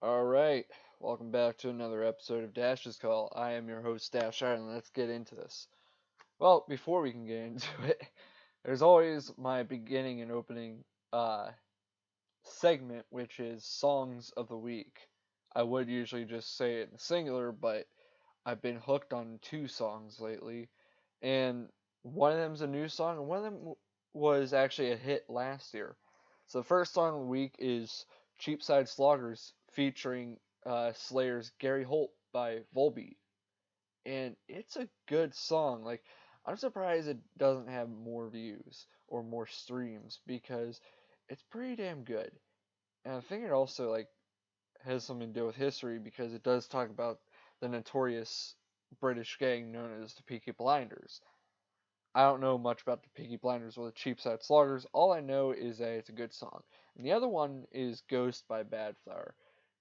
Alright, welcome back to another episode of Dash's Call. I am your host, Dash Ireland. Let's get into this. Well, before we can get into it, there's always my beginning and opening uh, segment, which is Songs of the Week. I would usually just say it in singular, but I've been hooked on two songs lately, and one of them's a new song, and one of them was actually a hit last year. So the first song of the week is Cheapside Sloggers featuring Slayer's Gary Holt by Volbeat, and it's a good song. Like, I'm surprised it doesn't have more views or more streams because it's pretty damn good. And I think it also has something to do with history because it does talk about the notorious British gang known as the Peaky Blinders. I don't know much about the Peaky Blinders or the Cheapside Sloggers. All I know is that it's a good song. And the other one is Ghost by Bad Flower.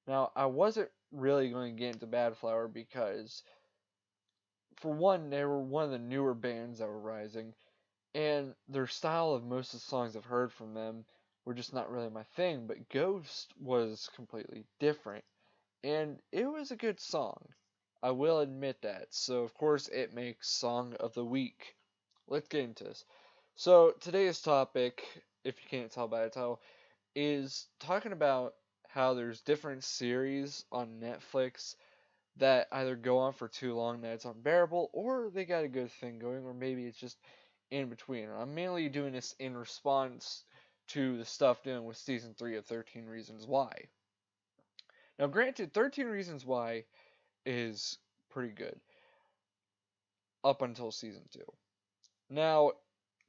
Now, I wasn't really going to get into Bad Flower because, for one, they were one of the newer bands that were rising, and their style of most of the songs I've heard from them were just not really my thing, but Ghost was completely different, and it was a good song. I will admit that. So, of course, it makes Song of the Week. Let's get into this. So, today's topic, if you can't tell by the title, is talking about how there's different series on Netflix that either go on for too long that it's unbearable, or they got a good thing going, or maybe it's just in between. I'm mainly doing this in response to the stuff dealing with season 3 of 13 Reasons Why. Now, granted, 13 Reasons Why is pretty good up until season 2. Now,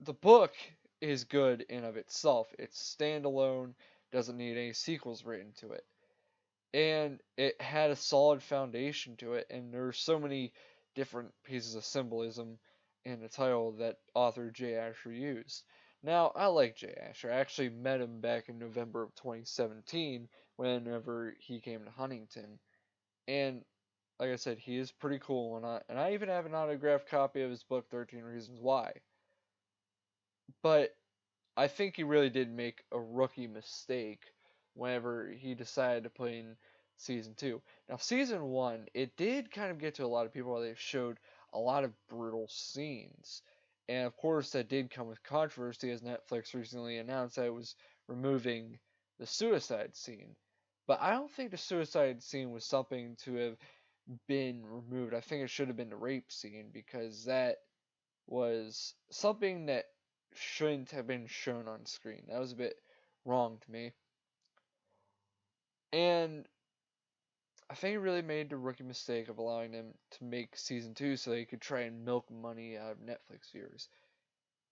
the book is good in of itself. It's standalone, doesn't need any sequels written to it. And it had a solid foundation to it, and there are so many different pieces of symbolism in the title that author Jay Asher used. Now, I like Jay Asher. I actually met him back in November of 2017 whenever he came to Huntington. And like I said, he is pretty cool, and I even have an autographed copy of his book, 13 Reasons Why. But I think he really did make a rookie mistake whenever he decided to put in season 2. Now, season 1, it did kind of get to a lot of people where they showed a lot of brutal scenes. And of course, that did come with controversy as Netflix recently announced that it was removing the suicide scene. But I don't think the suicide scene was something to have been removed. I think it should have been the rape scene because that was something that shouldn't have been shown on screen. That was a bit wrong to me. And I think it really made the rookie mistake of allowing them to make season 2 so they could try and milk money out of Netflix viewers.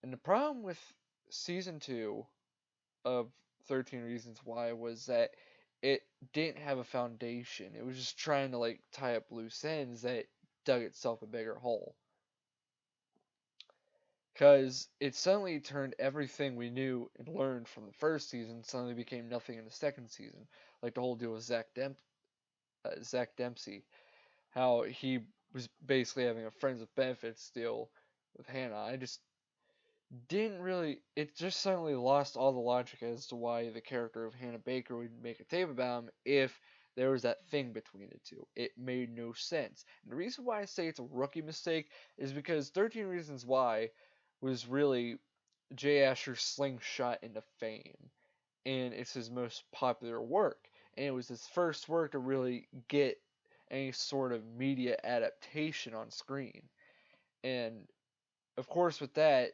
And the problem with season 2 of 13 Reasons Why was that it didn't have a foundation. It was just trying to tie up loose ends that dug itself a bigger hole. Because it suddenly turned everything we knew and learned from the first season suddenly became nothing in the second season. Like the whole deal with Zach Dempsey, how he was basically having a friends with benefits deal with Hannah. I just didn't really. It just suddenly lost all the logic as to why the character of Hannah Baker would make a tape about him if there was that thing between the two. It made no sense. And the reason why I say it's a rookie mistake is because 13 Reasons Why was really Jay Asher's slingshot into fame, and it's his most popular work. And it was his first work to really get any sort of media adaptation on screen. And of course, with that,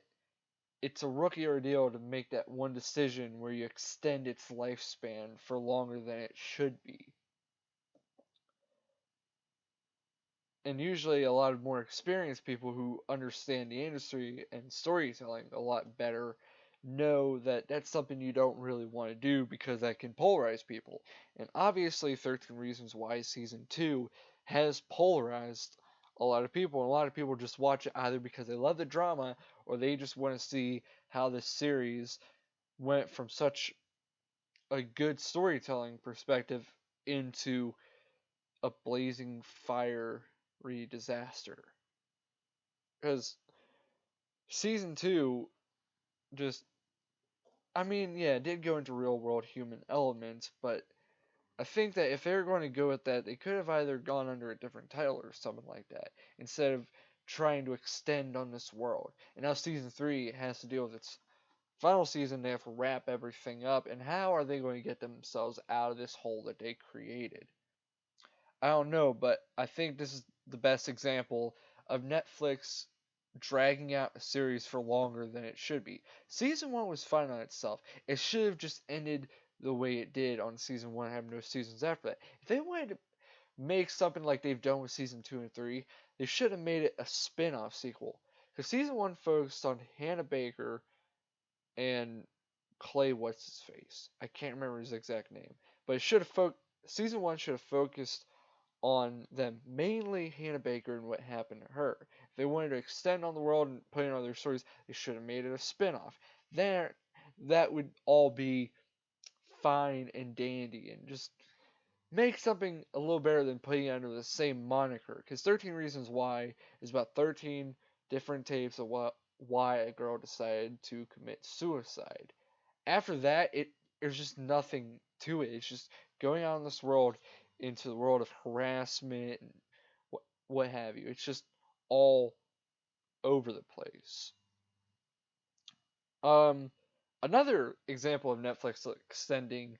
it's a rookie ordeal to make that one decision where you extend its lifespan for longer than it should be. And usually, a lot of more experienced people who understand the industry and storytelling a lot better know that that's something you don't really want to do because that can polarize people. And obviously, 13 Reasons Why Season 2 has polarized a lot of people. And a lot of people just watch it either because they love the drama or they just want to see how this series went from such a good storytelling perspective into a blazing fiery disaster. Because season 2 just, I mean, yeah, it did go into real world human elements, but I think that if they were going to go with that, they could have either gone under a different title or something like that, instead of trying to extend on this world. And now season 3 has to deal with its final season. They have to wrap everything up, and how are they going to get themselves out of this hole that they created? I don't know, but I think this is the best example of Netflix dragging out a series for longer than it should be. Season 1 was fine on itself. It should have just ended the way it did on season 1 and have no seasons after that. If they wanted to make something like they've done with season 2 and 3, they should have made it a spin-off sequel. Because season 1 focused on Hannah Baker and Clay what's his face. I can't remember his exact name, but it should have season 1 should have focused on them, mainly Hannah Baker and what happened to her. If they wanted to extend on the world and put in other stories, they should have made it a spin-off. There, that would all be fine and dandy, and just make something a little better than putting it under the same moniker. Because 13 Reasons Why is about 13 different tapes of why a girl decided to commit suicide. After that, there's just nothing to it. It's just going out in this world into the world of harassment and what have you. It's just all over the place. Um, Another example of Netflix extending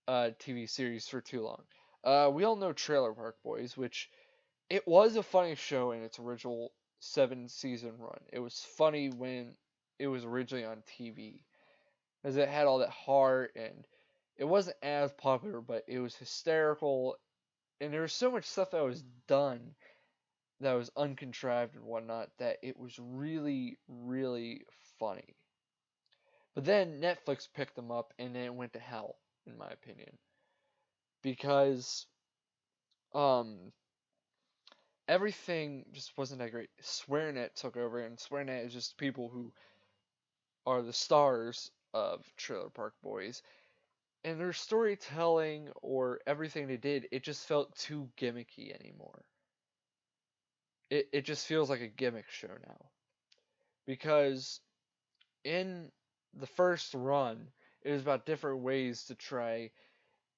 TV series for too long. We all know Trailer Park Boys, which it was a funny show in its original 7 season run. It was funny when it was originally on TV, as it had all that heart, and it wasn't as popular, but it was hysterical, and there was so much stuff that was done that was uncontrived and whatnot that it was really, really funny. But then Netflix picked them up, and then it went to hell, in my opinion, because um everything just wasn't that great. SwearNet took over, and SwearNet is just people who are the stars of Trailer Park Boys, and their storytelling or everything they did, it just felt too gimmicky anymore. It just feels like a gimmick show now. Because in the first run, it was about different ways to try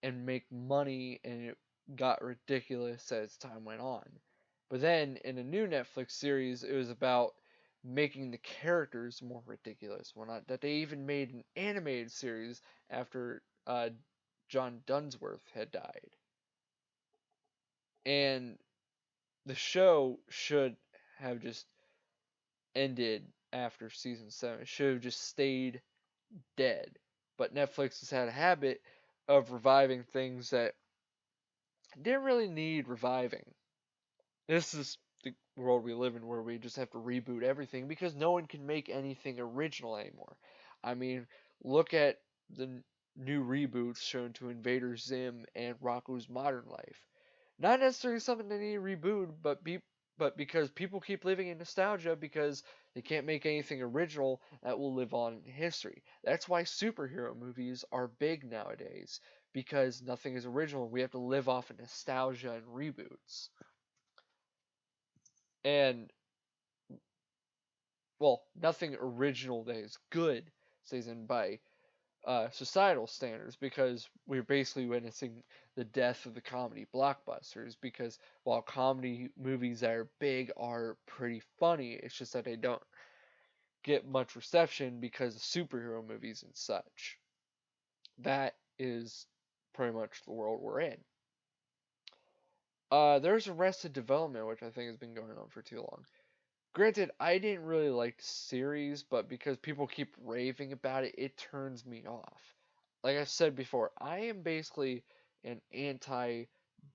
and make money, and it got ridiculous as time went on. But then in a new Netflix series, it was about making the characters more ridiculous. Well, not that they even made an animated series after John Dunsworth had died. And the show should have just ended after season 7. It should have just stayed dead. But Netflix has had a habit of reviving things that didn't really need reviving. This is the world we live in, where we just have to reboot everything because no one can make anything original anymore. I mean, look at the new reboots shown to Invader Zim and Rocko's Modern Life. Not necessarily something they need to reboot, but because people keep living in nostalgia because they can't make anything original that will live on in history. That's why superhero movies are big nowadays, because nothing is original. We have to live off of nostalgia and reboots. And, well, nothing original that is good stays in by societal standards, because we're basically witnessing the death of the comedy blockbusters. Because while comedy movies that are big are pretty funny, it's just that they don't get much reception because of superhero movies and such. That is pretty much the world we're in. There's Arrested Development, which I think has been going on for too long. Granted, I didn't really like the series, but because people keep raving about it, it turns me off. Like I said before, I am basically an anti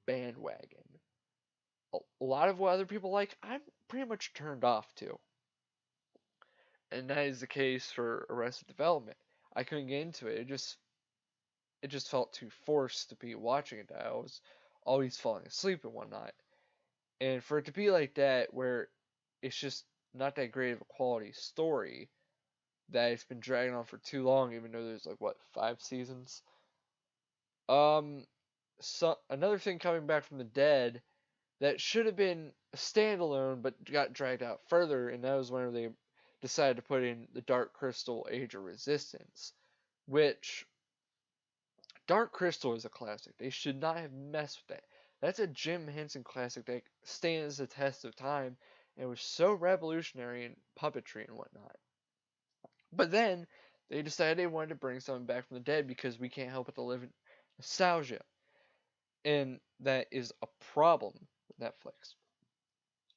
bandwagon. A lot of what other people like, I'm pretty much turned off to. And that is the case for Arrested Development. I couldn't get into it. It just felt too forced to be watching it. I was always falling asleep and whatnot. And for it to be like that, where it's just not that great of a quality story, that it's been dragging on for too long, even though there's like what, 5 seasons. So another thing coming back from the dead that should have been a standalone but got dragged out further, and that was whenever they decided to put in the Dark Crystal Age of Resistance, which Dark Crystal is a classic. They should not have messed with that. That's a Jim Henson classic that stands the test of time and was so revolutionary in puppetry and whatnot. But then they decided they wanted to bring something back from the dead because we can't help but to live in nostalgia. And that is a problem with Netflix.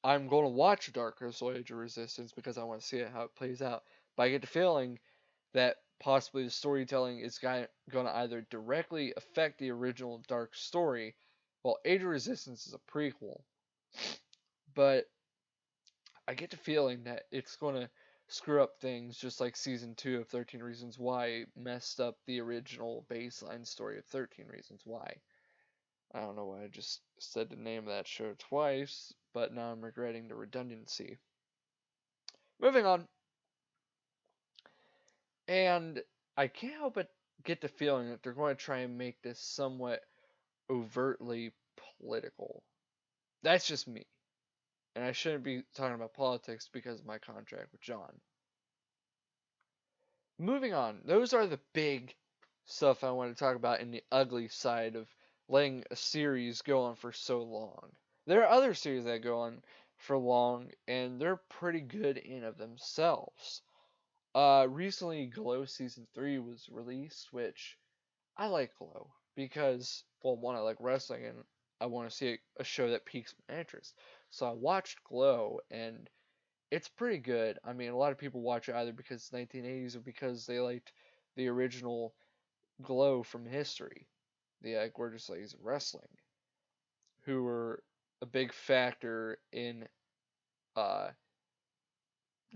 I'm going to watch Dark Crystal Age of Resistance because I want to see how it plays out. But I get the feeling that possibly the storytelling is going to either directly affect the original Dark story, while Age of Resistance is a prequel. But I get the feeling that it's going to screw up things just like season 2 of 13 Reasons Why messed up the original baseline story of 13 Reasons Why. I don't know why I just said the name of that show twice, but now I'm regretting the redundancy. Moving on. And I can't help but get the feeling that they're going to try and make this somewhat overtly political. That's just me. And I shouldn't be talking about politics because of my contract with John. Moving on. Those are the big stuff I want to talk about in the ugly side of letting a series go on for so long. There are other series that go on for long, and they're pretty good in of themselves. Recently, Glow Season 3 was released, which I like Glow because, well, one, I like wrestling, and I want to see a show that piques my interest. So I watched Glow, and it's pretty good. I mean, a lot of people watch it either because it's 1980s or because they liked the original Glow from history, the Gorgeous Ladies of Wrestling, who were a big factor in uh,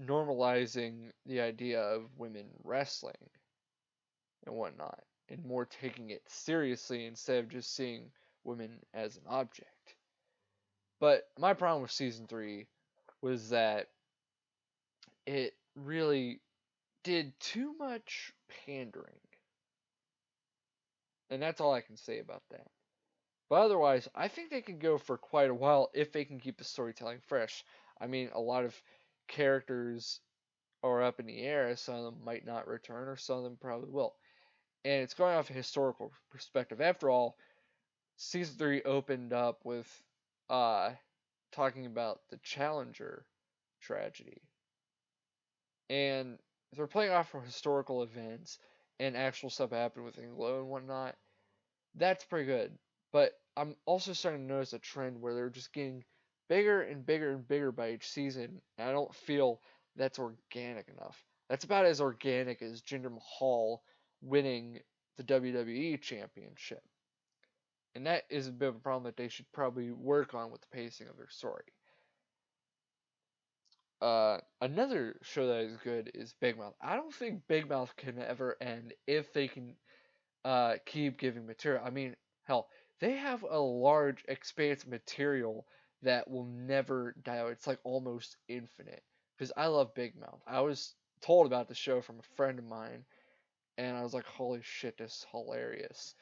normalizing the idea of women wrestling and whatnot, and more taking it seriously instead of just seeing women as an object. But my problem with season 3 was that it really did too much pandering. And that's all I can say about that. But otherwise, I think they can go for quite a while if they can keep the storytelling fresh. I mean, a lot of characters are up in the air. Some of them might not return, or some of them probably will. And it's going off a historical perspective. After all, season 3 opened up with talking about the Challenger tragedy. And if they're playing off of historical events and actual stuff happened with Glow and whatnot, that's pretty good. But I'm also starting to notice a trend where they're just getting bigger and bigger and bigger by each season, and I don't feel that's organic enough. That's about as organic as Jinder Mahal winning the WWE Championship. And that is a bit of a problem that they should probably work on with the pacing of their story. Another show that is good is Big Mouth. I don't think Big Mouth can ever end if they can keep giving material. I mean, hell, they have a large expanse of material that will never die out. It's like almost infinite. Because I love Big Mouth. I was told about the show from a friend of mine, and I was like, holy shit, this is hilarious.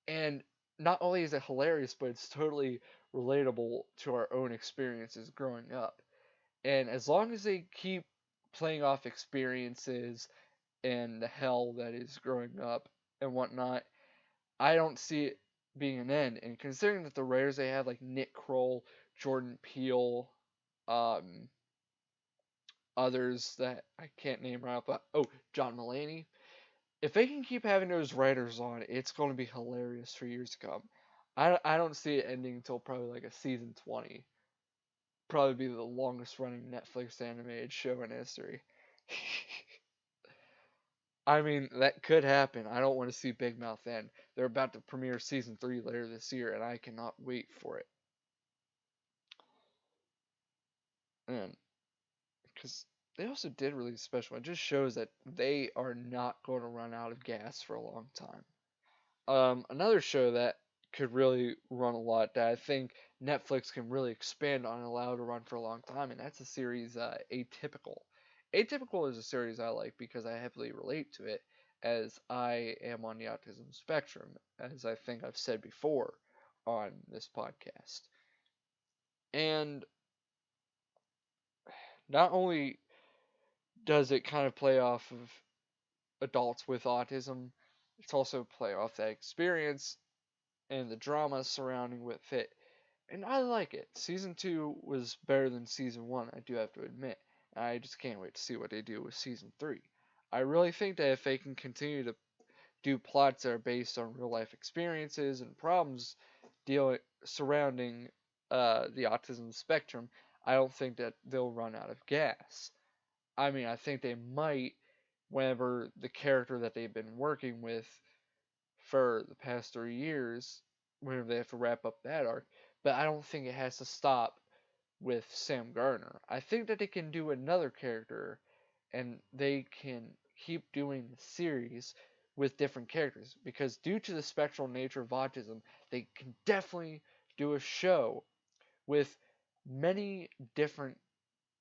And not only is it hilarious, but it's totally relatable to our own experiences growing up. And as long as they keep playing off experiences and the hell that is growing up and whatnot, I don't see it being an end. And considering that the writers they have, like Nick Kroll, Jordan Peele, um, others that I can't name right off, but John Mulaney. If they can keep having those writers on, it's going to be hilarious for years to come. I don't see it ending until probably like a season 20. Probably be the longest running Netflix animated show in history. I mean, that could happen. I don't want to see Big Mouth end. They're about to premiere season 3 later this year, and I cannot wait for it. And because they also did release a special one, it just shows that they are not going to run out of gas for a long time. Another show that could really run a lot that I think Netflix can really expand on and allow to run for a long time, and that's the series Atypical. Atypical is a series I like because I heavily relate to it, as I am on the autism spectrum, as I think I've said before on this podcast. And not only does it kind of play off of adults with autism, it's also play off that experience and the drama surrounding with it. And I like it. Season 2 was better than Season 1, I do have to admit. I just can't wait to see what they do with Season 3. I really think that if they can continue to do plots that are based on real life experiences and problems dealing surrounding the autism spectrum, I don't think that they'll run out of gas. I mean, I think they might whenever the character that they've been working with for the past 3 years, whenever they have to wrap up that arc, but I don't think it has to stop with Sam Gardner. I think that they can do another character and they can keep doing the series with different characters because due to the spectral nature of autism, they can definitely do a show with many different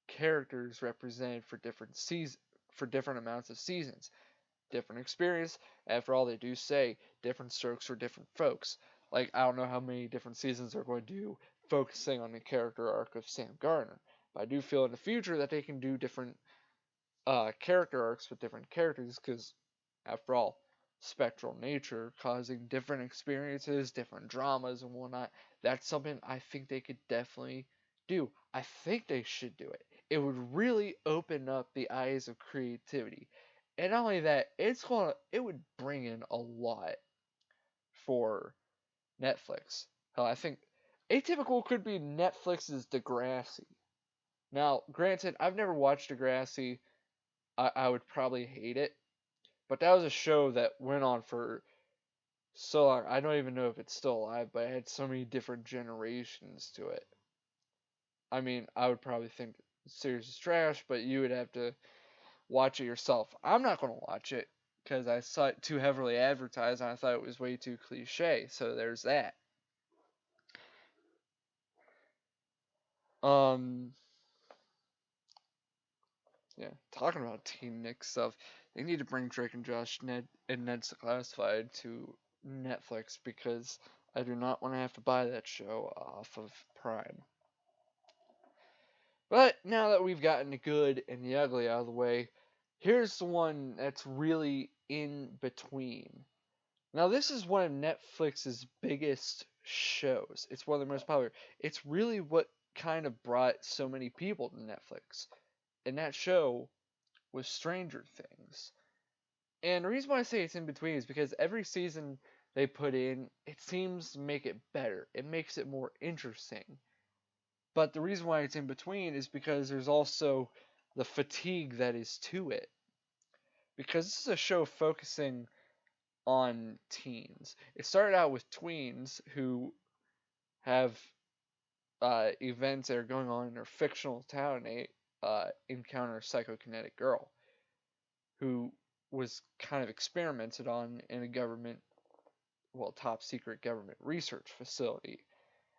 characters represented for different seasons for different amounts of seasons. Different experience. After all, they do say different strokes for different folks. Like, I don't know how many different seasons they're going to do focusing on the character arc of Sam Gardner. But I do feel in the future that they can do different character arcs with different characters because, after all, spectral nature causing different experiences, different dramas, and whatnot. That's something I think they could definitely do. I think they should do it. It would really open up the eyes of creativity. And not only that, it would bring in a lot for Netflix. Hell, I think Atypical could be Netflix's Degrassi. Now, granted, I've never watched Degrassi. I would probably hate it. But that was a show that went on for so long. I don't even know if it's still alive, but it had so many different generations to it. I mean, I would probably think the series is trash, but you would have to watch it yourself. I'm not going to watch it because I saw it too heavily advertised and I thought it was way too cliche. So there's that. Um, yeah, talking about Teen Nick stuff, they need to bring Drake and Josh Ned and Ned's Classified to Netflix because I do not want to have to buy that show off of Prime. But now that we've gotten the good and the ugly out of the way, here's the one that's really in between. Now, this is one of Netflix's biggest shows. It's one of the most popular. It's really what kind of brought so many people to Netflix. And that show was Stranger Things. And the reason why I say it's in between is because every season they put in, it seems to make it better. It makes it more interesting. But the reason why it's in between is because there's also the fatigue that is to it. Because this is a show focusing on teens. It started out with tweens who have events that are going on in their fictional town, and they encounter a psychokinetic girl who was kind of experimented on in a government, well, top secret government research facility.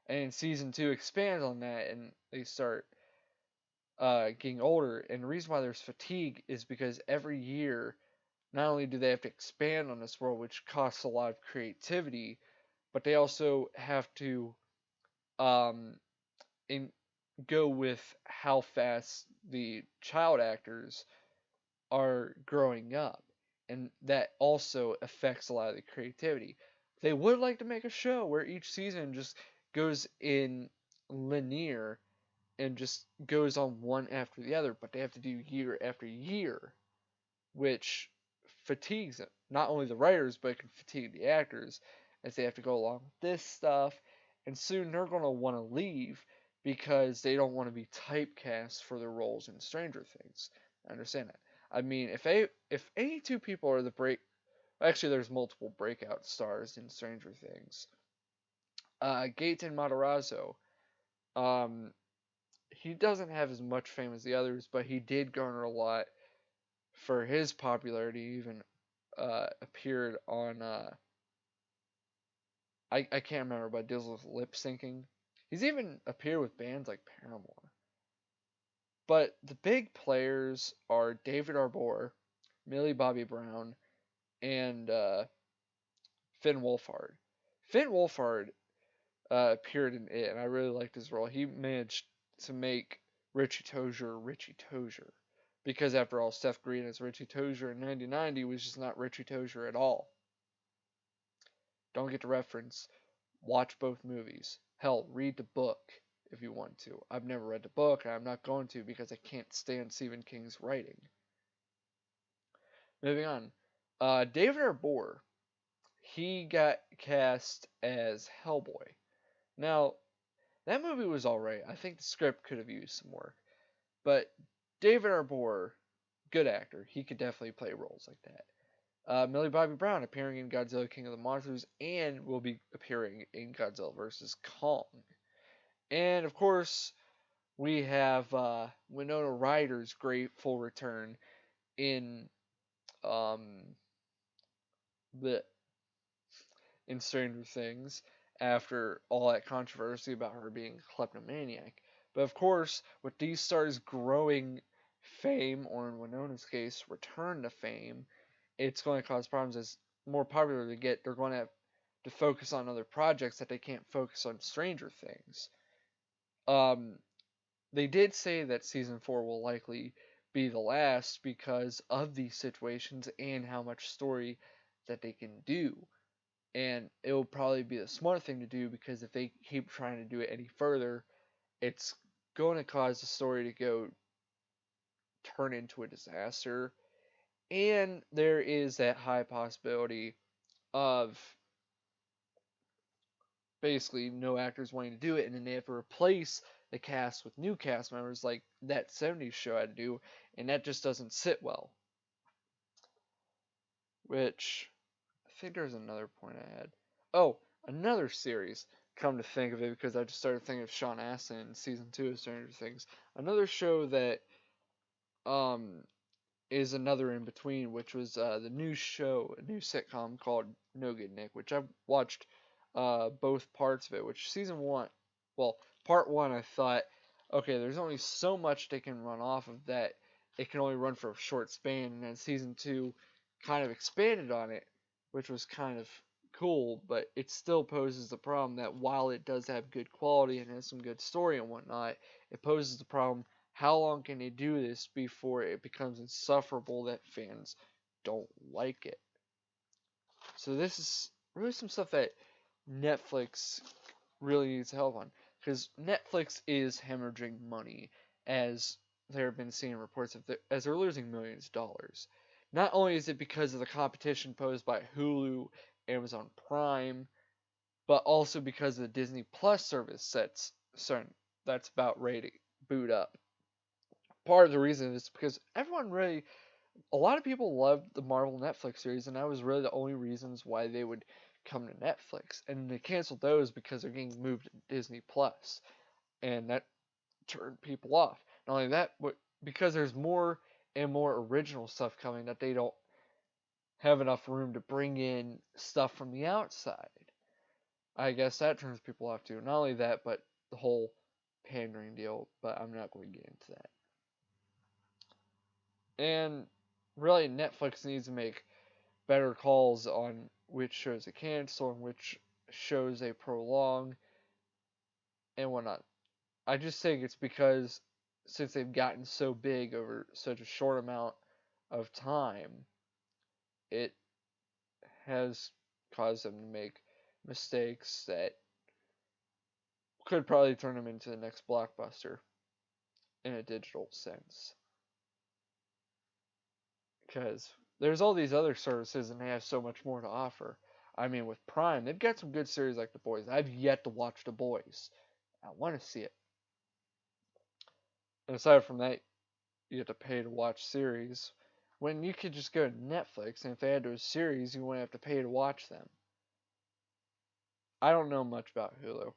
And in season 2 expands on that, and they start getting older. And the reason why there's fatigue is because every year, not only do they have to expand on this world, which costs a lot of creativity, but they also have to um, in, go with how fast the child actors are growing up. And that also affects a lot of the creativity. They would like to make a show where each season just goes in linear and just goes on one after the other, but they have to do year after year, which fatigues them. Not only the writers, but it can fatigue the actors as they have to go along with this stuff. And soon they're going to want to leave because they don't want to be typecast for their roles in Stranger Things. I understand that. I mean, if any two people are the actually there's multiple breakout stars in Stranger Things. Gaten Matarazzo, um, he doesn't have as much fame as the others, but he did garner a lot for his popularity. Even appeared on I can't remember, but deals with lip syncing. He's even appeared with bands like Paramore. But the big players are David Arbor, Millie Bobby Brown, and Finn Wolfhard. Finn Wolfhard appeared in it, and I really liked his role. He managed to make Richie Tozier. Because after all, Seth Green as Richie Tozier in 1990 was just not Richie Tozier at all. don't get the reference, watch both movies. Hell, read the book if you want to. I've never read the book, and I'm not going to because I can't stand Stephen King's writing. Moving on. David Arbor, he got cast as Hellboy. Now, that movie was alright. I think the script could have used some work. But David Arbor, good actor. He could definitely play roles like that. Millie Bobby Brown appearing in Godzilla King of the Monsters and will be appearing in Godzilla vs. Kong. And of course, we have Winona Ryder's grateful return in um, the in Stranger Things after all that controversy about her being a kleptomaniac. But of course, with these stars growing fame, or in Winona's case, return to fame, it's going to cause problems as more popular they get. They're going to have to focus on other projects that they can't focus on Stranger Things. Um, they did say that season 4 will likely be the last because of these situations and how much story that they can do. And it will probably be the smart thing to do because if they keep trying to do it any further, it's going to cause the story to go turn into a disaster. And there is that high possibility of basically no actors wanting to do it, and then they have to replace the cast with new cast members like that 70s show had to do, and that just doesn't sit well. Which, I think there's another point I had. Oh, another series, come to think of it, because I just started thinking of Sean Astin in season 2 of Stranger Things. Another show that um is another in between, which was the new show, a new sitcom called No Good Nick, which I've watched both parts of it. Which season 1, well, part 1, I thought, okay, there's only so much they can run off of that. It can only run for a short span, and then season 2 kind of expanded on it, which was kind of cool, but it still poses the problem that while it does have good quality and has some good story and whatnot, it poses the problem, how long can they do this before it becomes insufferable that fans don't like it? So this is really some stuff that Netflix really needs help on, because Netflix is hemorrhaging money, as there have been seen reports of as they're losing millions of dollars. Not only is it because of the competition posed by Hulu, Amazon Prime, but also because of the Disney Plus service that's about ready to boot up. Part of the reason is because a lot of people loved the Marvel Netflix series, and that was really the only reasons why they would come to Netflix. And they canceled those because they're getting moved to Disney Plus, and that turned people off. Not only that, but because there's more and more original stuff coming, that they don't have enough room to bring in stuff from the outside. I guess that turns people off too. Not only that, but the whole pandering deal, but I'm not going to get into that. And really, Netflix needs to make better calls on which shows they cancel and which shows they prolong and whatnot. I just think it's because since they've gotten so big over such a short amount of time, it has caused them to make mistakes that could probably turn them into the next blockbuster in a digital sense. Because there's all these other services and they have so much more to offer. I mean, with Prime, they've got some good series like The Boys. I've yet to watch The Boys. I want to see it. And aside from that, you have to pay to watch series. When you could just go to Netflix, and if they add to a series, you wouldn't have to pay to watch them. I don't know much about Hulu.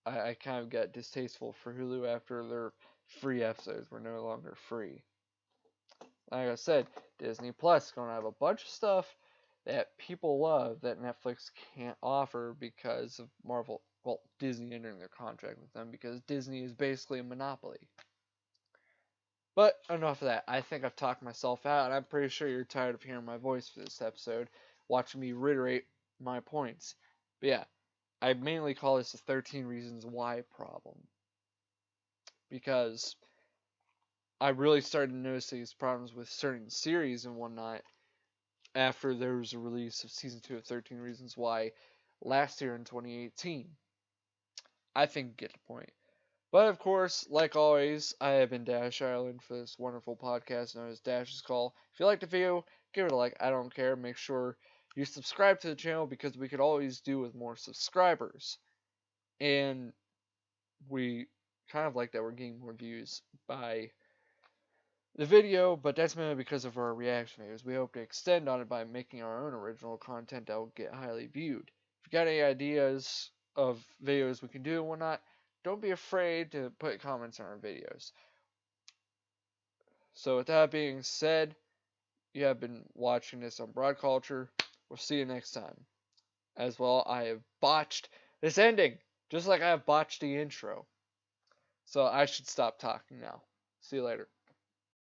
I kind of got distasteful for Hulu after their free episodes were no longer free. Like I said, Disney Plus is going to have a bunch of stuff that people love that Netflix can't offer because of Disney entering their contract with them, because Disney is basically a monopoly. But enough of that. I think I've talked myself out, and I'm pretty sure you're tired of hearing my voice for this episode, watching me reiterate my points. But yeah, I mainly call this the 13 Reasons Why problem. Because I really started to notice these problems with certain series and whatnot after there was a release of season 2 of 13 Reasons Why last year in 2018. I think you get the point. But of course, like always, I have been Dash Ireland for this wonderful podcast known as Dash's Call. If you like the video, give it a like. I don't care. Make sure you subscribe to the channel because we could always do with more subscribers. And we kind of like that we're getting more views by the video, but that's mainly because of our reaction videos. We hope to extend on it by making our own original content that will get highly viewed. If you got any ideas of videos we can do and whatnot, don't be afraid to put comments on our videos. So with that being said, you have been watching this on WhatCulture. We'll see you next time. As well, I have botched this ending, just like I have botched the intro. So I should stop talking now. See you later.